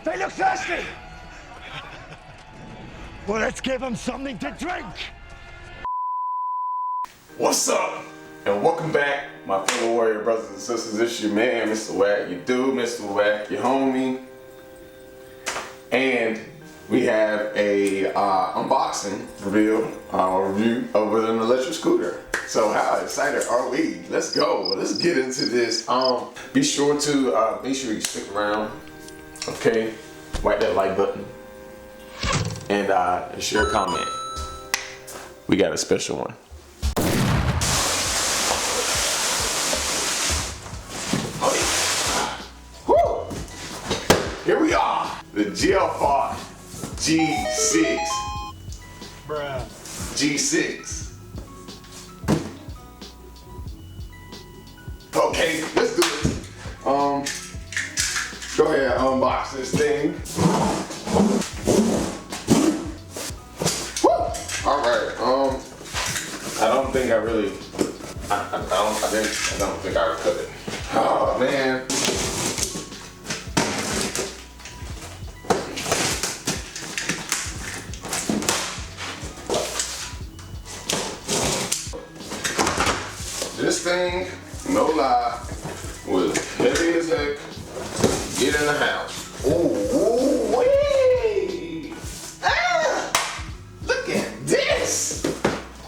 They look thirsty! Well, let's give them something to drink! What's up? And welcome back, my fellow warrior brothers and sisters. It's your man, Mr. WaCK, your dude, Mr. WaCK, your homie. And we have a unboxing review of an electric scooter. So how excited are we? Let's go. Let's get into this. Be sure you stick around. Okay, whack that like button and share a comment. We got a special one. Here we are, the Geofought G6. Bruh. G6. Okay, let's do it. Go ahead, unbox this thing. Woo! All right. I don't think I really. I don't think I cut it. Oh man. This thing, no lie, was heavy as heck to get in the house. Ooh, wee! Ah! Look at this!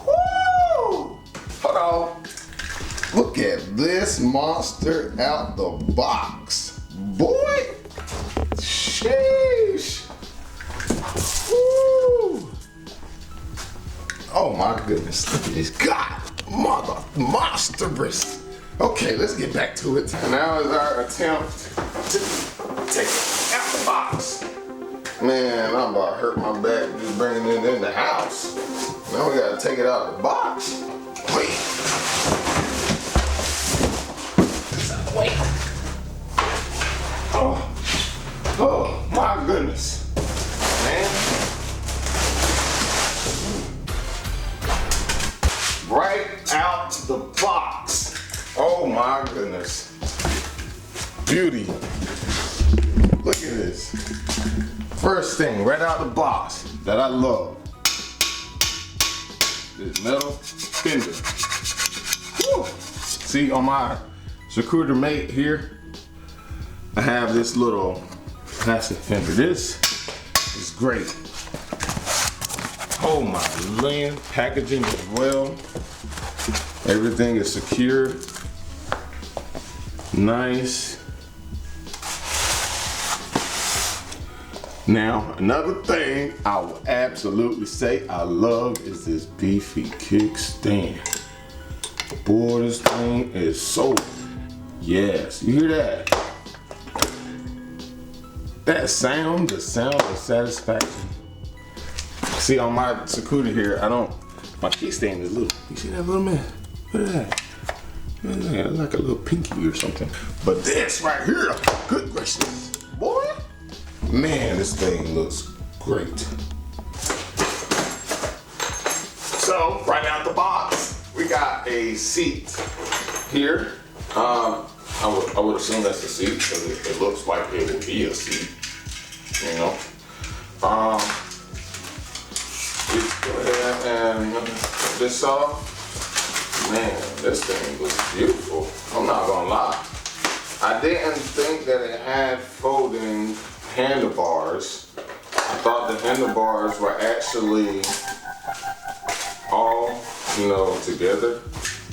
Woo! Hold on. Look at this monster out the box. Boy! Sheesh! Woo! Oh my goodness, look at this guy. Monstrous. Okay, let's get back to it. Now is our attempt to take it out the box. Man, I'm about to hurt my back just bringing it in the house. Now we gotta take it out of the box. Wait. Wait. Oh my goodness. Man. Right out the box. Oh my goodness. Beauty. Look at this. First thing, right out the box that I love. This metal fender. Woo. See on my scooter mate here, I have this little plastic fender. This is great. Oh my land, packaging as well. Everything is secure. Nice. Now, another thing I will absolutely say I love is this beefy kickstand. Boy, this thing is so, yes, you hear that? That sound, the sound of satisfaction. See on my scooter here, my kickstand is little. You see that little man? Look at that. Yeah, like a little pinky or something. But this right here, good gracious, boy. Man, this thing looks great. So, right out the box, we got a seat here. I would assume that's a seat because it looks like it would be a seat, you know. Go ahead and put this off. Man, this thing looks beautiful. I'm not gonna lie. I didn't think that it had folding handlebars. I thought the handlebars were actually all, together.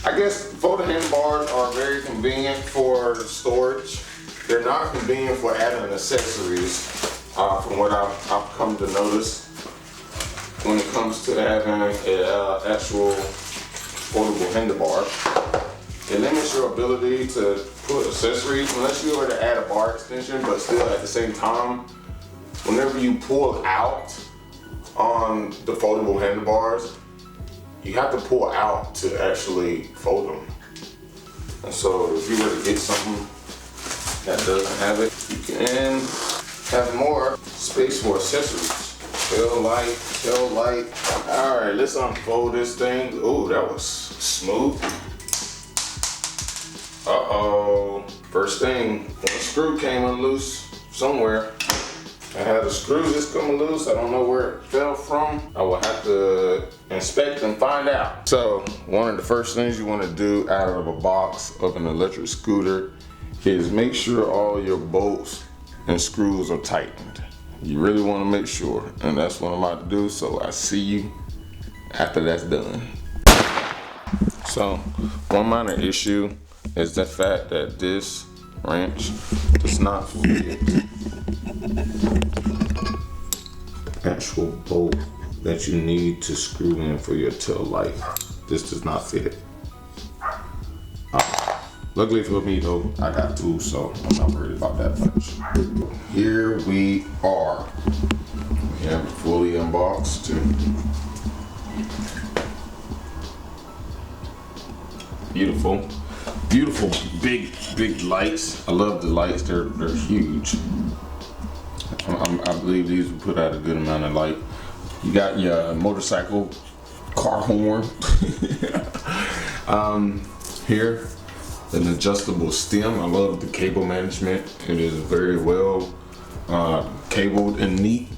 I guess folding handlebars are very convenient for storage. They're not convenient for adding accessories, from what I've come to notice. When it comes to having an actual foldable handlebar, it limits your ability to put accessories unless you were to add a bar extension, but still at the same time, whenever you pull out on the foldable handlebars, you have to pull out to actually fold them. And so if you were to get something that doesn't have it, you can have more space for accessories. Tail light. All right, let's unfold this thing. Oh, that was smooth. Uh-oh. First thing, one screw came unloose somewhere. I had the screws just coming loose. I don't know where it fell from. I will have to inspect and find out. So one of the first things you want to do out of a box of an electric scooter is make sure all your bolts and screws are tightened. You really want to make sure, and that's what I'm about to do. So I see you after that's done. So one minor issue is the fact that this wrench does not fit the actual bolt that you need to screw in for your tail light. This does not fit. Luckily for me though, I got tools, so I'm not worried about that much. Here we are. We have it fully unboxed. Beautiful. Beautiful big lights. I love the lights, they're huge. I believe these will put out a good amount of light. You got your motorcycle car horn. Here, an adjustable stem. I love the cable management. It is very well cabled and neat.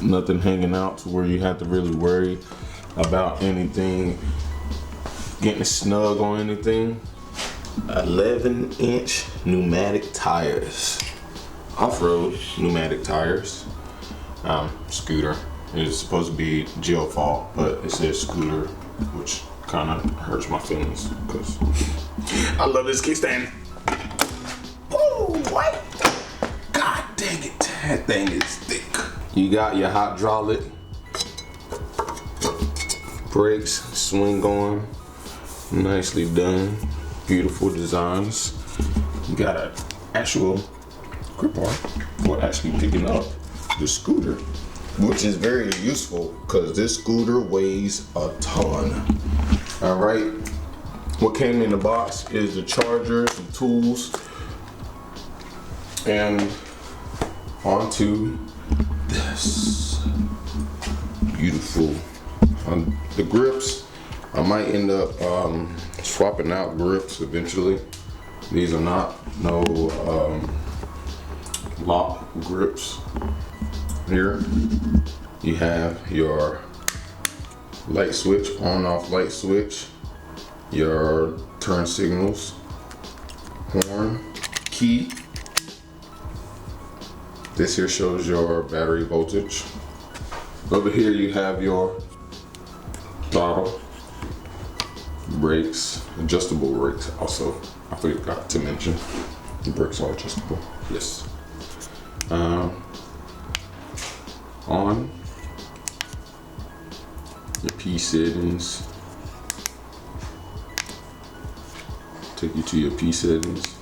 Nothing hanging out to where you have to really worry about anything getting snug on anything. 11-inch pneumatic tires. Off-road pneumatic tires. Scooter. It's supposed to be Geofought, but it says scooter, which kind of hurts my feelings because I love this kickstand. Oh, what? God dang it, that thing is thick. You got your hydraulic brakes, swing on, nicely done, beautiful designs. You got an actual grip bar for actually picking up the scooter, which is very useful because this scooter weighs a ton. All right, what came in the box is the charger, some tools, and onto this beautiful. The grips, I might end up swapping out grips eventually. These are not no lock grips. Here you have your light switch, on off light switch, your turn signals, horn, key. This here shows your battery voltage. Over here you have your throttle, brakes, adjustable brakes also. I forgot to mention the brakes are adjustable. Yes. On your P settings. Take you to your P settings.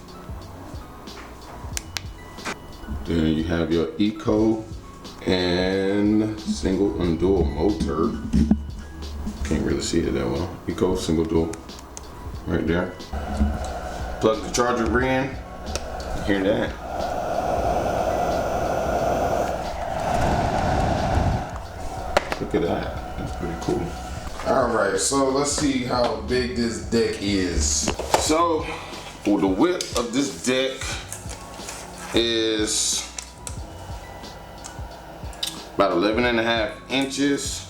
Then you have your eco and single and dual motor. Can't really see it that well. Eco, single dual, right there. Plug the charger in. Hear that? Look at that. That's pretty cool. All right, so let's see how big this deck is. So, well, the width of this deck is about 11.5 inches.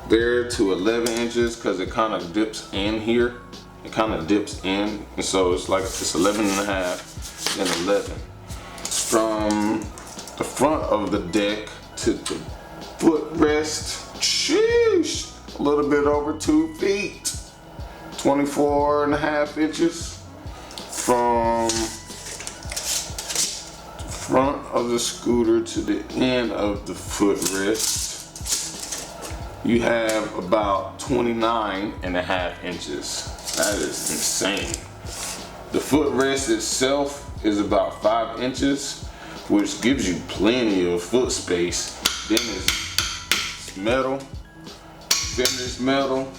There to 11 inches because it kind of dips in here. It kind of dips in, and so it's like it's 11.5 and 11. From the front of the deck to the footrest, sheesh, a little bit over 2 feet, 24.5 inches. From the front of the scooter to the end of the footrest, you have about 29.5 inches. That is insane. The footrest itself is about 5 inches, which gives you plenty of foot space. Then it's metal, finished metal.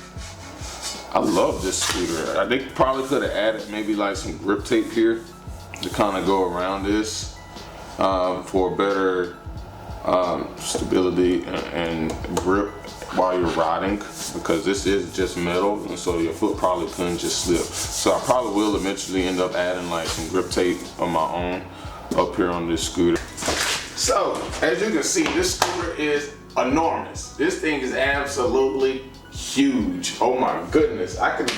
I love this scooter. They probably could have added maybe like some grip tape here to kind of go around this for better stability and grip while you're riding, because this is just metal, and so your foot probably couldn't just slip. So I probably will eventually end up adding like some grip tape on my own up here on this scooter. So, as you can see, this scooter is enormous. This thing is absolutely huge. Oh my goodness. I could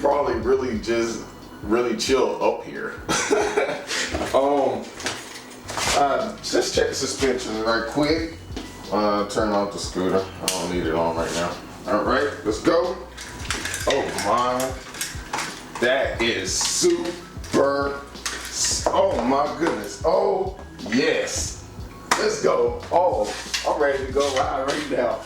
probably just chill up here. Just check the suspension right quick. Turn off the scooter. I don't need it on right now. All right, let's go. Oh my, that is super. Oh my goodness. Oh yes. Let's go. Oh, I'm ready to go ride right now.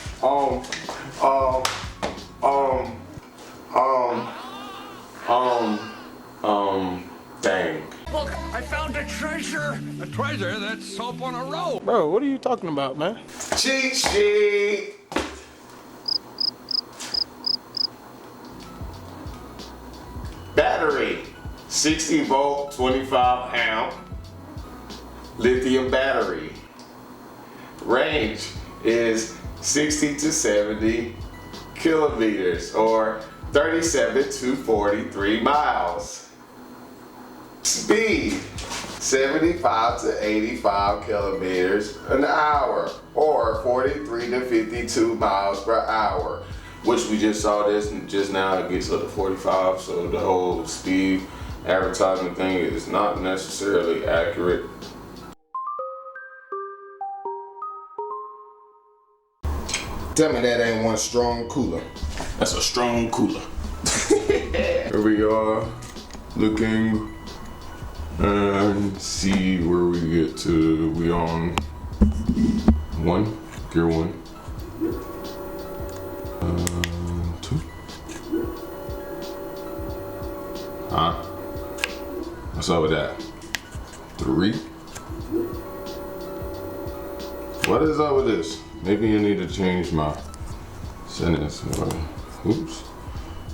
Dang. Look, I found a treasure. A treasure? That's soap on a roll. Bro, what are you talking about, man? Cheat sheet. Battery, 60 volt, 25 amp, lithium battery. Range is 60 to 70 kilometers or 37 to 43 miles. Speed, 75 to 85 kilometers an hour or 43 to 52 miles per hour. Which we just saw this just now, it gets up to 45, so the whole speed advertisement thing is not necessarily accurate. Tell me that ain't one strong cooler. That's a strong cooler. Here we are, looking and see where we get to. We on gear one. 2. Huh? What's up with that? 3. What is up with this? Maybe you need to change my settings. Oops.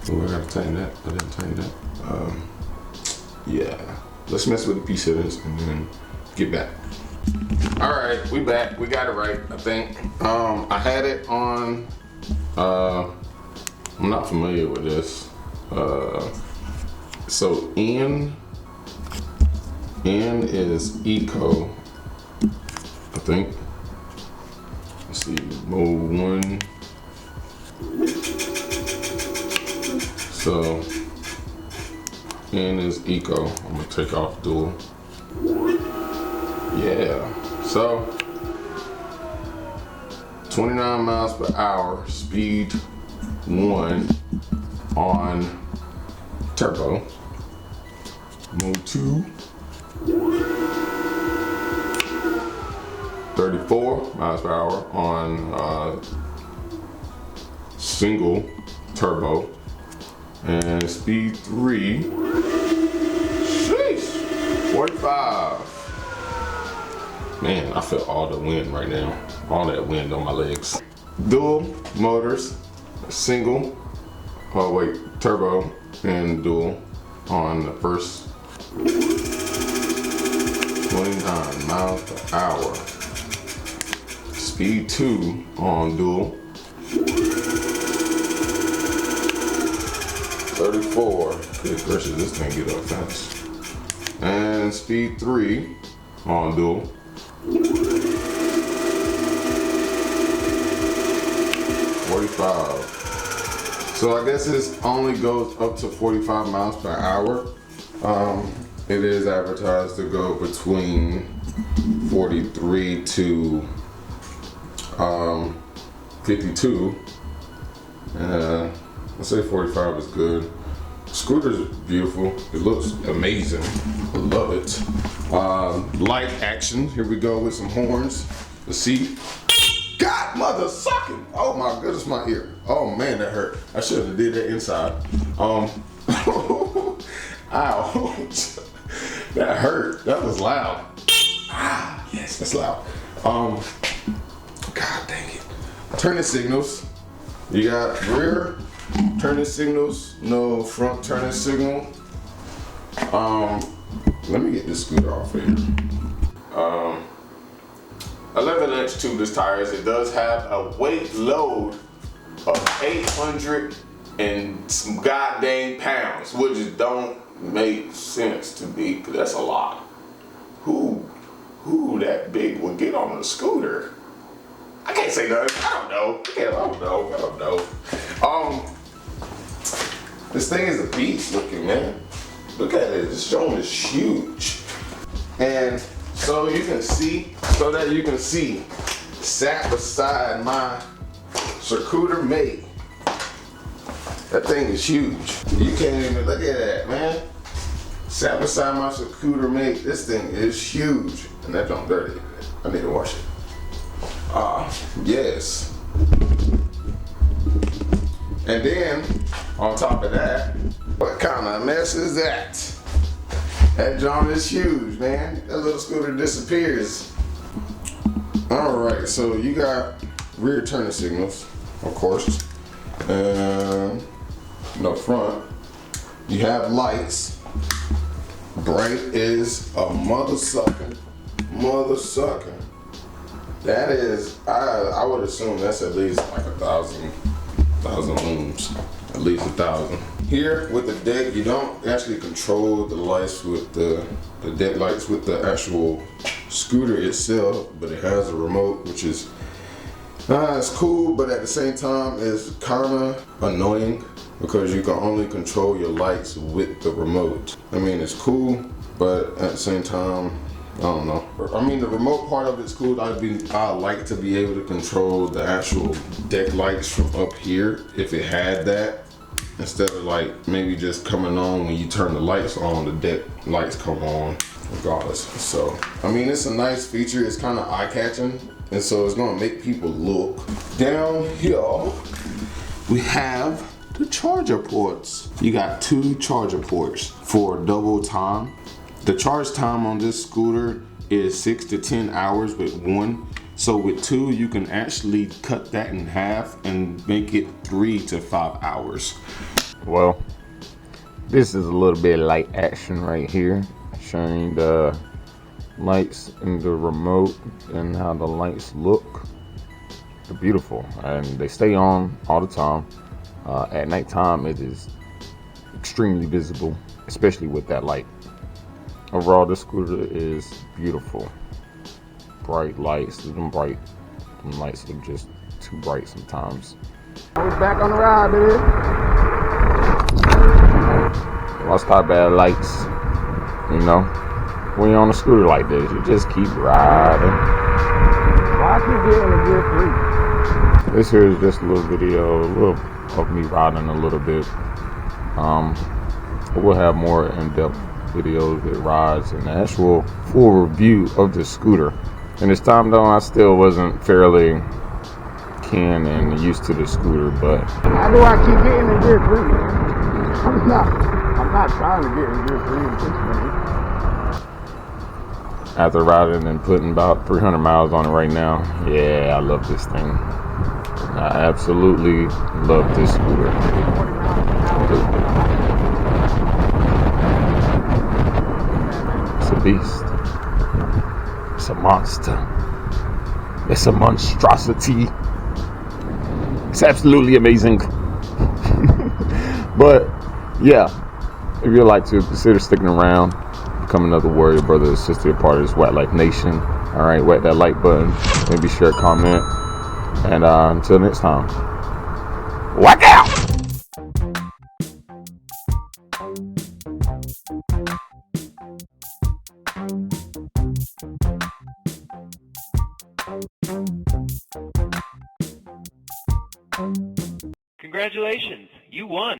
Oh, I gotta tighten that. I didn't tighten that. Yeah. Let's mess with the P settings and then get back. All right, we back. We got it right, I think. I had it on. I'm not familiar with this. So N is eco, I think. Let's see, mode 1. So N is eco. I'm gonna take off dual. Yeah. So 29 miles per hour, speed 1 on turbo. Mode 2. 34 miles per hour on single turbo. And speed 3. Sheesh. 45. Man, I feel all the wind right now. All that wind on my legs. Dual motors, single, turbo and dual on the first 29 miles per hour. Speed 2 on dual. 34. Good gracious, this thing get up fast. And speed 3 on dual. 45. So I guess this only goes up to 45 miles per hour. It is advertised to go between 43 to 52. Let's say 45 is good. Scooter's beautiful. It looks amazing. I love it. Light action. Here we go with some horns. Let's see. God, mother sucking. Oh my goodness, my ear. Oh man, that hurt. I should have did that inside. Ow. That hurt. That was loud. Ah, yes, that's loud. God dang it. Turning signals. You got rear turning signals, no front turning signal. Let me get this scooter off of here. 11-inch tubeless tires. It does have a weight load of 800 and some goddamn pounds, which don't make sense to me, because that's a lot. Who that big would get on a scooter. I can't say nothing. I don't know. I don't know. This thing is a beast looking, man. Look at it. This joint is huge. And so you can see, sat beside my Scooter mate. That thing is huge. You can't even look at that, man. Sat beside my Scooter mate. This thing is huge. And that junk dirty. I need to wash it. Yes. And then, on top of that, what kind of mess is that? That junk is huge, man. That little scooter disappears. Alright, so you got rear turning signals, of course. And no front. You have lights. Bright is a mother sucker. That is, I would assume that's at least like 1,000 looms. At least 1,000. Here with the deck, you don't actually control the lights with the deck lights with the actual scooter itself, but it has a remote, which is it's cool, but at the same time it's kind of annoying because you can only control your lights with the remote. I mean, it's cool, but at the same time, I don't know. I mean, the remote part of it's cool. I like to be able to control the actual deck lights from up here if it had that, instead of like maybe just coming on when you turn the lights on, the deck lights come on regardless. So, I mean, it's a nice feature. It's kind of eye-catching, and so it's gonna make people look. Down here, we have the charger ports. You got 2 charger ports for double time. The charge time on this scooter is 6 to 10 hours with 1. So with 2, you can actually cut that in half and make it 3 to 5 hours. Well, this is a little bit of light action right here, showing the lights in the remote and how the lights look. They're beautiful and they stay on all the time. At nighttime, it is extremely visible, especially with that light. Overall, this scooter is beautiful. Bright lights, them lights look just too bright sometimes. We're back on the ride, dude. Lost our bad lights, you know. When you're on a scooter like this, you just keep riding. Why keep getting a gear 3? This here is just a little video, of me riding a little bit. We'll have more in-depth videos with rides and the actual full review of the scooter. And this time though, I still wasn't fairly keen and used to the scooter, but how do I keep getting in gear 3? I'm not trying to get in gear 3. After riding and putting about 300 miles on it right now, yeah, I love this thing. I absolutely love this scooter. It's a beast. It's a monster. It's a monstrosity. It's absolutely amazing. But yeah, if you'd like to consider sticking around, become another warrior, brother or sister, a part of this WaCK Life Nation. All right, whack that like button, maybe share, comment, and until next time, WaCK out. Congratulations, you won.